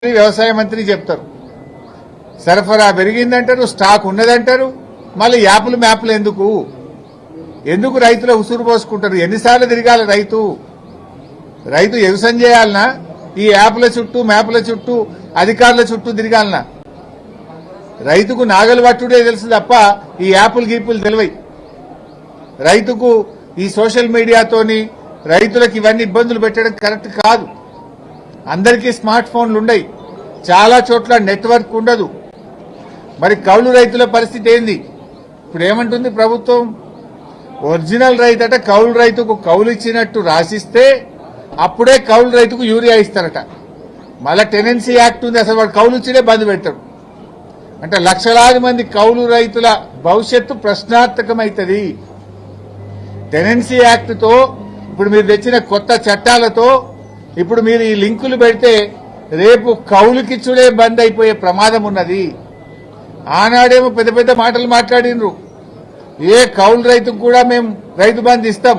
వ్యవసాయ మంత్రి చెప్తారు, సరఫరా పెరిగిందంటారు, స్టాక్ ఉన్నదంటారు. మళ్ళీ యాప్లు మ్యాప్లు ఎందుకు రైతుల ఉసురు పోసుకుంటారు? ఎన్నిసార్లు తిరగాలి రైతు వ్యవసాయం చేయాలనా? ఈ యాప్ల చుట్టూ మ్యాప్ల చుట్టూ అధికారుల చుట్టూ తిరగాలనా? రైతుకు నాగలు పట్టుడే తెలుసు తప్ప ఈ యాప్లు గీపులు తెలివై. రైతుకు ఈ సోషల్ మీడియాతోని రైతులకు ఇవన్నీ ఇబ్బందులు పెట్టడం కరెక్ట్ కాదు. అందరికీ స్మార్ట్ ఫోన్లు ఉన్నాయి, చాలా చోట్ల నెట్వర్క్ ఉండదు. మరి కౌలు రైతుల పరిస్థితి ఏంది? ఇప్పుడు ఏమంటుంది ప్రభుత్వం? ఒరిజినల్ రైతు అట కౌలు రైతుకు కౌలు ఇచ్చినట్టు రాసిస్తే అప్పుడే కౌలు రైతుకు యూరియా ఇస్తారట. మళ్ళా టెనెన్సీ యాక్ట్ ఉంది, అసలు వాడు కౌలు ఇచ్చినే బంద్ పెడతాడు. అంటే లక్షలాది మంది కౌలు రైతుల భవిష్యత్తు ప్రశ్నార్థకమైతుంది. టెనెన్సీ యాక్ట్తో ఇప్పుడు మీరు తెచ్చిన కొత్త చట్టాలతో ఇప్పుడు మీరు ఈ లింకులు పెడితే రేపు కౌలుకిచ్చుడే బంద్ అయిపోయే ప్రమాదం ఉన్నది. ఆనాడేమో పెద్ద పెద్ద మాటలు మాట్లాడినరు, ఏ కౌలు రైతుకు కూడా మేము రైతు బంధు ఇస్తాం,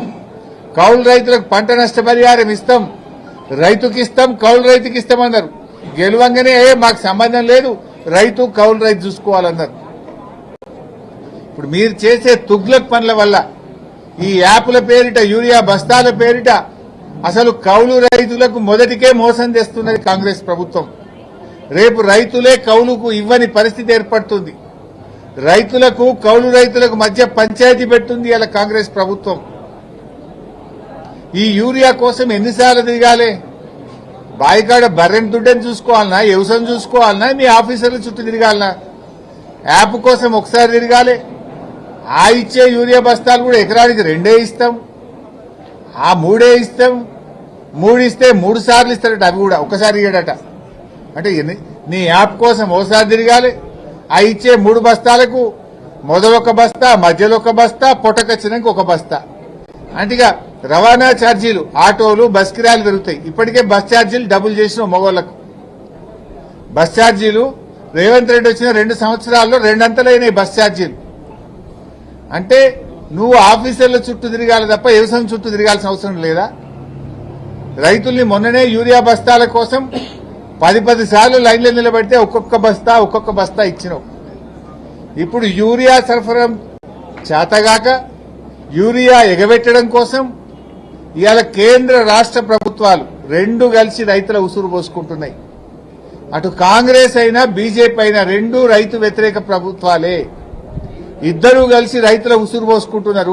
కౌలు రైతులకు పంట నష్టపరిహారం ఇస్తాం, రైతుకి ఇస్తాం, కౌలు రైతుకి ఇస్తామన్నారు. గెలవంగానే మాకు సంబంధం లేదు, రైతు కౌలు రైతు చూసుకోవాలన్నారు. ఇప్పుడు మీరు చేసే తుగ్లక్ పనుల వల్ల ఈ యాప్ల పేరిట, యూరియా బస్తాల పేరిట అసలు కౌలు రైతులకు మొదటికే మోసం చేస్తున్నది కాంగ్రెస్ ప్రభుత్వం. రేపు రైతులే కౌలుకు ఇవ్వని పరిస్థితి ఏర్పడుతుంది. రైతులకు కౌలు రైతులకు మధ్య పంచాయతీ పెడుతుంది ఇలా కాంగ్రెస్ ప్రభుత్వం. ఈ యూరియా కోసం ఎన్నిసార్లు తిరగాలి? బాయికాడ బర్రెన్ దుడ్డని చూసుకోవాలనా, వ్యవసాయం చూసుకోవాలనా, మీ ఆఫీసర్ల చుట్టూ తిరగాలనా? యాప్ కోసం ఒకసారి తిరగాలి. ఆ ఇచ్చే యూరియా బస్తాలు కూడా ఎకరానికి 2 ఇస్తాం, ఆ 3 ఇస్తాం. 3 ఇస్తే 3 సార్లు ఇస్తాడట, అవి కూడా ఒకసారి ఇయ్యడట. అంటే నీ యాప్ కోసం ఓసారి తిరగాలి. ఆ ఇచ్చే 3 బస్తాలకు మొదలు ఒక బస్తా, మధ్యలో ఒక బస్తా, పొట్టకొచ్చినాక ఒక బస్తా. అంటే ఇక రవాణా ఛార్జీలు, ఆటోలు, బస్ కిరాయిలు పెరుగుతాయి. ఇప్పటికే బస్ ఛార్జీలు డబుల్ చేసిన మగవాళ్లకు. బస్ ఛార్జీలు రేవంత్ రెడ్డి వచ్చిన 2 సంవత్సరాల్లో 2 అంతలైనాయి బస్ ఛార్జీలు. అంటే నువ్వు ఆఫీసర్ల చుట్టూ తిరగాలి తప్ప వ్యవసాయం చుట్టూ తిరగాల్సిన అవసరం లేదా? రైతుల్ని మొన్ననే యూరియా బస్తాల కోసం 10 సార్లు లైన్లో నిలబెడితే ఒక్కొక్క బస్తా ఇచ్చినావు. ఇప్పుడు యూరియా సరఫరా చేతగాక యూరియా ఎగబెట్టడం కోసం ఇవాళ కేంద్ర రాష్ట్ర ప్రభుత్వాలు 2 కలిసి రైతుల ఉసురు పోసుకుంటున్నాయి. అటు కాంగ్రెస్ అయినా బీజేపీ అయినా 2 రైతు వ్యతిరేక ప్రభుత్వాలే. ఇద్దరూ కలిసి రైతుల ఉసురు పోసుకుంటున్నారు.